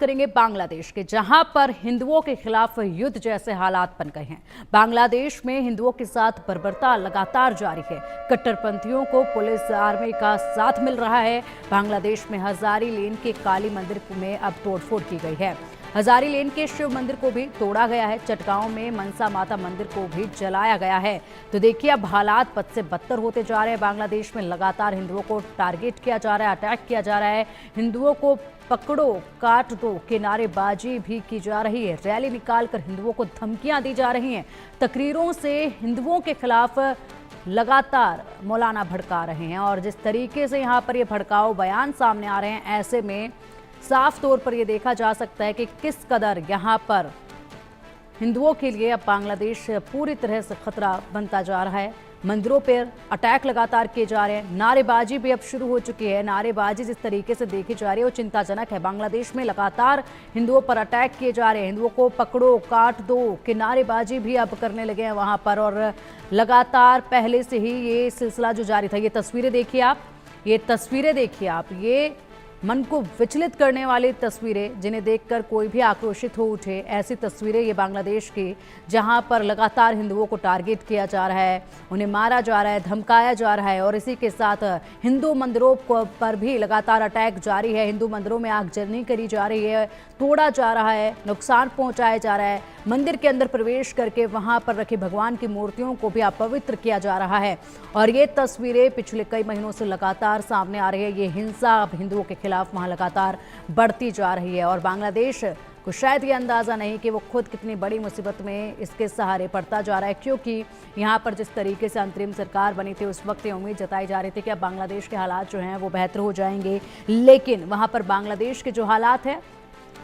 करेंगे बांग्लादेश के, जहां पर हिंदुओं के खिलाफ युद्ध जैसे हालात बन गए हैं। बांग्लादेश में हिंदुओं के साथ बर्बरता लगातार जारी है। कट्टरपंथियों को पुलिस आर्मी का साथ मिल रहा है। बांग्लादेश में हजारी लेन के काली मंदिर में अब तोड़फोड़ की गई है। हजारी लेन के शिव मंदिर को भी तोड़ा गया है। चटगांव में मनसा माता मंदिर को भी जलाया गया है। तो देखिए, अब हालात बद से बदतर होते जा रहे हैं। बांग्लादेश में लगातार हिंदुओं को टारगेट किया जा रहा है, अटैक किया जा रहा है। हिंदुओं को पकड़ो काट दो के नारेबाजी भी की जा रही है। रैली निकालकर हिंदुओं को धमकियां दी जा रही हैं। तकरीरों से हिंदुओं के खिलाफ लगातार मौलाना भड़का रहे हैं। और जिस तरीके से यहाँ पर ये भड़काऊ बयान सामने आ रहे हैं, ऐसे में साफ तौर पर यह देखा जा सकता है कि किस कदर यहाँ पर हिंदुओं के लिए अब बांग्लादेश पूरी तरह से खतरा बनता जा रहा है। मंदिरों पर अटैक लगातार किए जा रहे हैं। नारेबाजी भी अब शुरू हो चुकी है। नारेबाजी जिस तरीके से देखी जा रही है वो चिंताजनक है। बांग्लादेश में लगातार हिंदुओं पर अटैक किए जा रहे हैं। हिंदुओं को पकड़ो काट दो कि नारेबाजी भी अब करने लगे हैं वहां पर। और लगातार पहले से ही ये सिलसिला जो जारी था। ये तस्वीरें देखिए आप, ये मन को विचलित करने वाली तस्वीरें, जिन्हें देखकर कोई भी आक्रोशित हो उठे। ऐसी तस्वीरें ये बांग्लादेश की, जहां पर लगातार हिंदुओं को टारगेट किया जा रहा है, उन्हें मारा जा रहा है, धमकाया जा रहा है। और इसी के साथ हिंदू मंदिरों पर भी लगातार अटैक जारी है। हिंदू मंदिरों में आगजनी करी जा रही है, तोड़ा जा रहा है, नुकसान पहुंचाया जा रहा है। मंदिर के अंदर प्रवेश करके वहां पर रखे भगवान की मूर्तियों को भी अपवित्र किया जा रहा है। और ये तस्वीरें पिछले कई महीनों से लगातार सामने आ रही है। ये हिंसा अब हिंदुओं के खिलाफ वहां लगातार बढ़ती जा रही है। और बांग्लादेश को शायद ये अंदाजा नहीं कि वो खुद कितनी बड़ी मुसीबत में इसके सहारे पड़ता जा रहा है, क्योंकि यहाँ पर जिस तरीके से अंतरिम सरकार बनी थी, उस वक्त ये उम्मीद जताई जा रही थी कि अब बांग्लादेश के हालात जो हैं वो बेहतर हो जाएंगे। लेकिन वहाँ पर बांग्लादेश के जो हालात हैं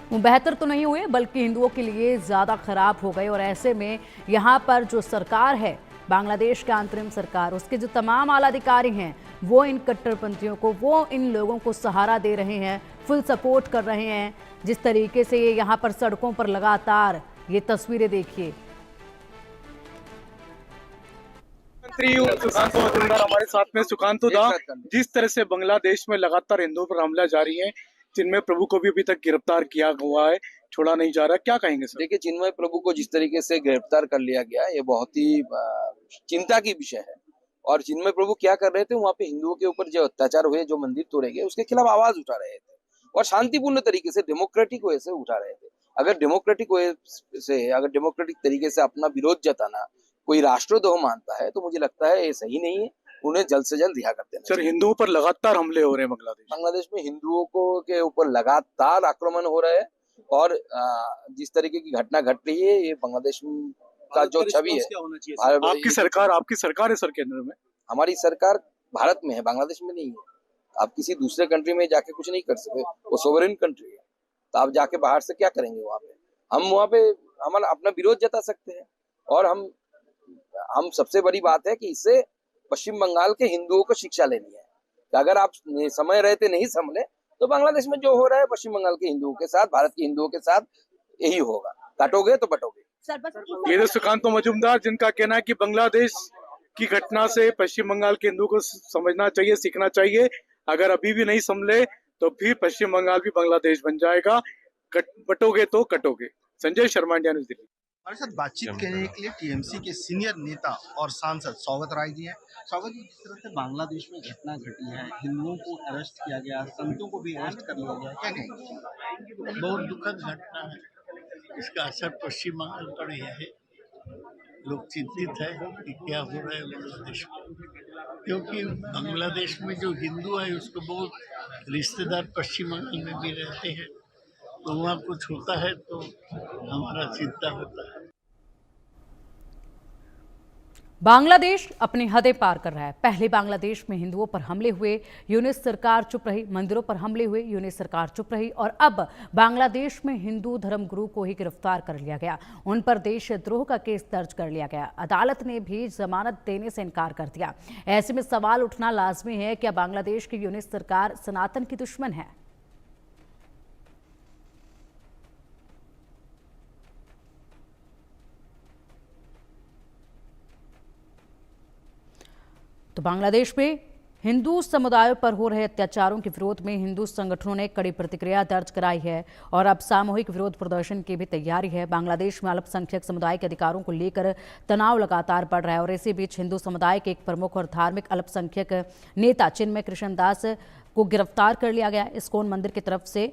वो बेहतर तो नहीं हुए, बल्कि हिंदुओं के लिए ज़्यादा खराब हो गए। और ऐसे में यहाँ पर जो सरकार है, बांग्लादेश का अंतरिम सरकार, उसके जो तमाम आला अधिकारी हैं, वो इन कट्टरपंथियों को, वो इन लोगों को सहारा दे रहे हैं, फुल सपोर्ट कर रहे हैं। जिस तरीके से ये यहाँ पर सड़कों पर लगातार, ये तस्वीरें देखिए। मंत्री सुकांतु मजूमदार हमारे साथ में। सुकांतु दा, जिस तरह से बांग्लादेश में लगातार हिंदुओं पर हमला जारी है, जिनमें प्रभु को भी अभी तक गिरफ्तार किया हुआ है, छोड़ा नहीं जा रहा, क्या कहेंगे सर? देखिए, चिन्मय प्रभु को जिस तरीके से गिरफ्तार कर लिया गया, ये बहुत ही चिंता की विषय है। और चिन्मय प्रभु क्या कर रहे थे वहाँ पे? हिंदुओं के ऊपर जो अत्याचार हुए, जो मंदिर तोड़े गए, उसके खिलाफ आवाज उठा रहे थे और शांतिपूर्ण तरीके से, डेमोक्रेटिक वे से उठा रहे थे। अगर डेमोक्रेटिक तरीके से अपना विरोध जताना कोई राष्ट्रद्रोह मानता है, तो मुझे लगता है ये सही नहीं है। उन्हें जल्द से जल्द रिहा कर देना। सर, हिंदुओं पर लगातार हमले हो रहे हैं बांग्लादेश में हिंदुओं को के ऊपर लगातार आक्रमण हो रहे हैं। और जिस तरीके की घटना घट रही है, ये बांग्लादेश का जो छवि है। आपकी सरकार है सर केंद्र में? हमारी सरकार भारत में है, बांग्लादेश में नहीं है। आप किसी दूसरे कंट्री में जाके कुछ नहीं कर सकते, वो सोवरेन कंट्री है। तो आप जाके बाहर से क्या करेंगे वहाँ पे? हम वहाँ पे हमारा अपना विरोध जता सकते हैं। और हम सबसे बड़ी बात है कि इससे पश्चिम बंगाल के हिंदुओं को शिक्षा लेनी है कि अगर आप समय रहते नहीं संभले, तो बांग्लादेश में जो हो रहा है पश्चिम बंगाल के हिंदुओं के साथ, भारत के हिंदुओं के साथ यही होगा। काटोगे तो बटोगे। ये तो सुकांतु मजूमदार, जिनका कहना है कि बांग्लादेश की घटना से पश्चिम बंगाल के हिंदुओं को समझना चाहिए, सीखना चाहिए। अगर अभी भी नहीं संभले तो फिर पश्चिम बंगाल भी बांग्लादेश बन जाएगा। बटोगे तो कटोगे। Sanjay Sharma, India news, Delhi. हमारे साथ बातचीत करने के लिए टीएमसी के सीनियर नेता और सांसद सौगत राय जी हैं। सौगत जी, जिस तरह से बांग्लादेश में घटना घटी है, हिंदुओं को अरेस्ट किया गया, संतों को भी अरेस्ट कर लिया गया, क्या कहेंगे? बहुत दुखद घटना है। इसका असर पश्चिम बंगाल पर ही है। लोग चिंतित है कि क्या हो रहा है बांग्लादेश में, क्योंकि बांग्लादेश में जो हिंदू है उसके बहुत रिश्तेदार पश्चिम बंगाल में भी रहते हैं। तो वहाँ कुछ होता है तो हमारा चिंता होता है। बांग्लादेश अपनी हदें पार कर रहा है। पहले बांग्लादेश में हिंदुओं पर हमले हुए, यूनिस सरकार चुप रही। मंदिरों पर हमले हुए, यूनिस सरकार चुप रही। और अब बांग्लादेश में हिंदू धर्मगुरु को ही गिरफ्तार कर लिया गया। उन पर देशद्रोह का केस दर्ज कर लिया गया। अदालत ने भी जमानत देने से इनकार कर दिया। ऐसे में सवाल उठना लाजमी है, क्या बांग्लादेश की यूनिस सरकार सनातन की दुश्मन है? तो बांग्लादेश में हिंदू समुदायों पर हो रहे अत्याचारों के विरोध में हिंदू संगठनों ने कड़ी प्रतिक्रिया दर्ज कराई है और अब सामूहिक विरोध प्रदर्शन की भी तैयारी है। बांग्लादेश में अल्पसंख्यक समुदाय के अधिकारों को लेकर तनाव लगातार बढ़ रहा है और इसी बीच हिंदू समुदाय के एक प्रमुख और धार्मिक अल्पसंख्यक नेता चिन्मय कृष्ण दास को गिरफ्तार कर लिया गया। इस्कॉन मंदिर की तरफ से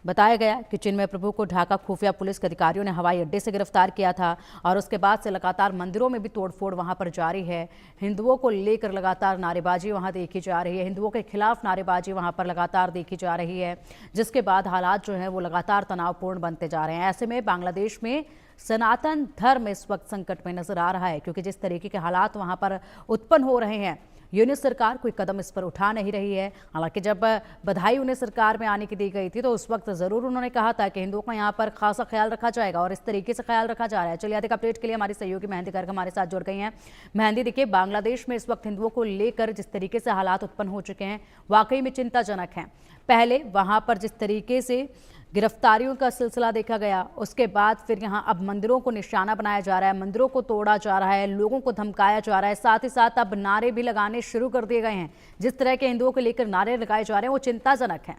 बताया गया कि चिन्मय प्रभु को ढाका खुफिया पुलिस के अधिकारियों ने हवाई अड्डे से गिरफ्तार किया था और उसके बाद से लगातार मंदिरों में भी तोड़फोड़ वहां पर जारी है। हिंदुओं को लेकर लगातार नारेबाजी वहां देखी जा रही है, हिंदुओं के खिलाफ नारेबाजी वहां पर लगातार देखी जा रही है, जिसके बाद हालात जो है वो लगातार तनावपूर्ण बनते जा रहे हैं। ऐसे में बांग्लादेश में सनातन धर्म इस वक्त संकट में नजर आ रहा है, क्योंकि जिस तरीके के हालात वहां पर उत्पन्न हो रहे हैं, यूनिट सरकार कोई कदम इस पर उठा नहीं रही है। हालांकि जब बधाई उन्हें सरकार में आने की दी गई थी तो उस वक्त जरूर उन्होंने कहा था कि हिंदुओं का यहाँ पर खासा ख्याल रखा जाएगा और इस तरीके से ख्याल रखा जा रहा है। चलिए अधिक अपडेट के लिए हमारी सहयोगी मेहंदी गर्ग हमारे साथ जुड़ गई हैं। मेहंदी, देखिए बांग्लादेश में इस वक्त हिंदुओं को लेकर जिस तरीके से हालात उत्पन्न हो चुके हैं वाकई में चिंताजनक हैं। पहले वहां पर जिस तरीके से गिरफ्तारियों का सिलसिला देखा गया, उसके बाद फिर यहाँ अब मंदिरों को निशाना बनाया जा रहा है, मंदिरों को तोड़ा जा रहा है, लोगों को धमकाया जा रहा है, साथ ही साथ अब नारे भी लगाने शुरू कर दिए गए हैं। जिस तरह के हिंदुओं को लेकर नारे लगाए जा रहे हैं वो चिंताजनक है।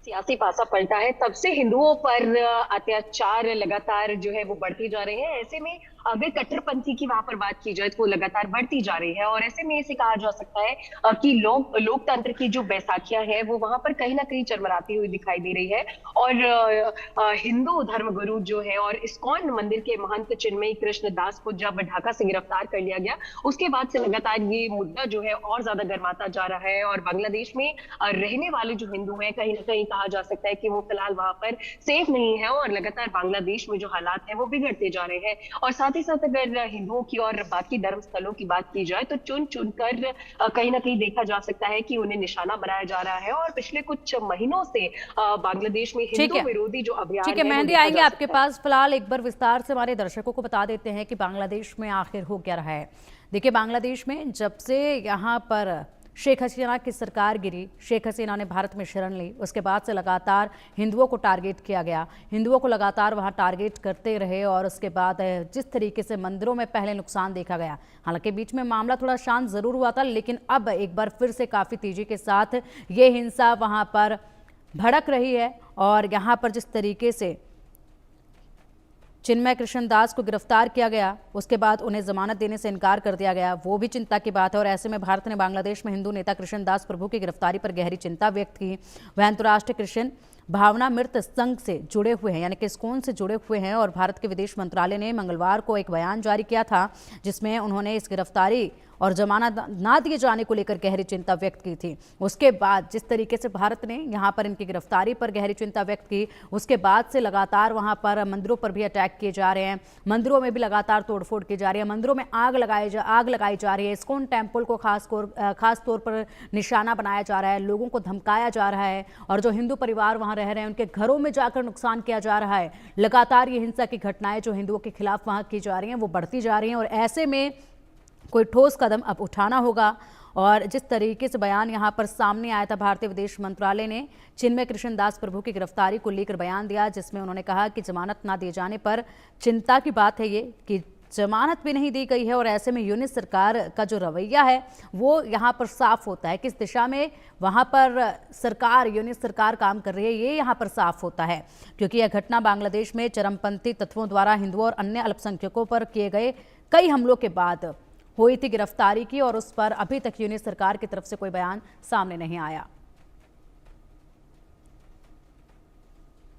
सियासी पासा पलटा है, तब से हिंदुओं पर अत्याचार लगातार जो है वो बढ़ते जा रहे हैं। ऐसे में अगर कट्टरपंथी की वहां पर बात की जाए तो वो लगातार बढ़ती जा रही है और ऐसे में इसे कहा जा सकता है कि लोकतंत्र की जो बैसाखियां है वो वहां पर कहीं ना कहीं चरमराती हुई दिखाई दे रही है। और हिंदू धर्मगुरु जो है और इस्कॉन मंदिर के महंत चिन्मय कृष्ण दास को जब ढाका से गिरफ्तार कर लिया गया, उसके बाद से लगातार ये मुद्दा जो है और ज्यादा गर्माता जा रहा है और बांग्लादेश में रहने वाले जो हिंदू हैं कहीं ना कहीं कहा जा सकता है कि वो फिलहाल वहां पर सेफ नहीं है और लगातार बांग्लादेश में जो हालात है वो बिगड़ते जा रहे हैं। और साथ ही साथ अगर हिंदुओं की और बाकी धर्म स्थलों की बात की जाए तो चुन चुनकर कहीं ना कहीं देखा जा सकता है कि उन्हें निशाना बनाया जा रहा है और पिछले कुछ महीनों से बांग्लादेश में हिंदू विरोधी जो अभियान ठीक है मेहंदी, आएंगे आपके पास। फिलहाल एक बार विस्तार से हमारे दर्शकों को बता देते हैं कि बांग्लादेश में आखिर हो क्या रहा है। देखिए बांग्लादेश में जब से यहाँ पर शेख हसीना की सरकार गिरी, शेख हसीना ने भारत में शरण ली, उसके बाद से लगातार हिंदुओं को टारगेट किया गया, हिंदुओं को लगातार वहां टारगेट करते रहे और उसके बाद जिस तरीके से मंदिरों में पहले नुकसान देखा गया, हालांकि बीच में मामला थोड़ा शांत जरूर हुआ था, लेकिन अब एक बार फिर से काफ़ी तेजी के साथ ये हिंसा वहां पर भड़क रही है और यहाँ पर जिस तरीके से चिन्मय कृष्ण दास को गिरफ्तार किया गया, उसके बाद उन्हें जमानत देने से इनकार कर दिया गया, वो भी चिंता की बात है। और ऐसे में भारत ने बांग्लादेश में हिंदू नेता कृष्ण दास प्रभु की गिरफ्तारी पर गहरी चिंता व्यक्त की। वह अंतर्राष्ट्रीय कृष्ण भावना मृत संघ से जुड़े हुए हैं, यानी कि इस्कॉन से जुड़े हुए हैं और भारत के विदेश मंत्रालय ने मंगलवार को एक बयान जारी किया था जिसमें उन्होंने इस गिरफ्तारी और जमानत ना दिए जाने को लेकर गहरी चिंता व्यक्त की थी। उसके बाद जिस तरीके से भारत ने यहाँ पर इनकी गिरफ्तारी पर गहरी चिंता व्यक्त की, उसके बाद से लगातार वहाँ पर मंदिरों पर भी अटैक किए जा रहे हैं, मंदिरों में भी लगातार तोड़फोड़ की जा रही है, मंदिरों में आग लगाई जा रही है, इस्कॉन टेम्पल को खास तौर पर निशाना बनाया जा रहा है, लोगों को धमकाया जा रहा है और जो हिंदू परिवार वहाँ रह रहे हैं उनके घरों में जाकर नुकसान किया जा रहा है। लगातार ये हिंसा की घटनाएं जो हिंदुओं के खिलाफ वहाँ की जा रही हैं वो बढ़ती जा रही हैं और ऐसे में कोई ठोस कदम अब उठाना होगा। और जिस तरीके से बयान यहाँ पर सामने आया था, भारतीय विदेश मंत्रालय ने चिन्मय कृष्ण दास प्रभु की गिरफ्तारी को लेकर बयान दिया जिसमें उन्होंने कहा कि जमानत ना दिए जाने पर चिंता की बात है ये कि जमानत भी नहीं दी गई है और ऐसे में यूनिट सरकार का जो रवैया है वो यहाँ पर साफ होता है, किस दिशा में वहाँ पर यूनिट सरकार काम कर रही है ये यहाँ पर साफ होता है, क्योंकि यह घटना बांग्लादेश में चरमपंथी तत्वों द्वारा हिंदुओं और अन्य अल्पसंख्यकों पर किए गए कई हमलों के बाद हुई थी गिरफ्तारी की और उस पर अभी तक यूनिट सरकार की तरफ से कोई बयान सामने नहीं आया।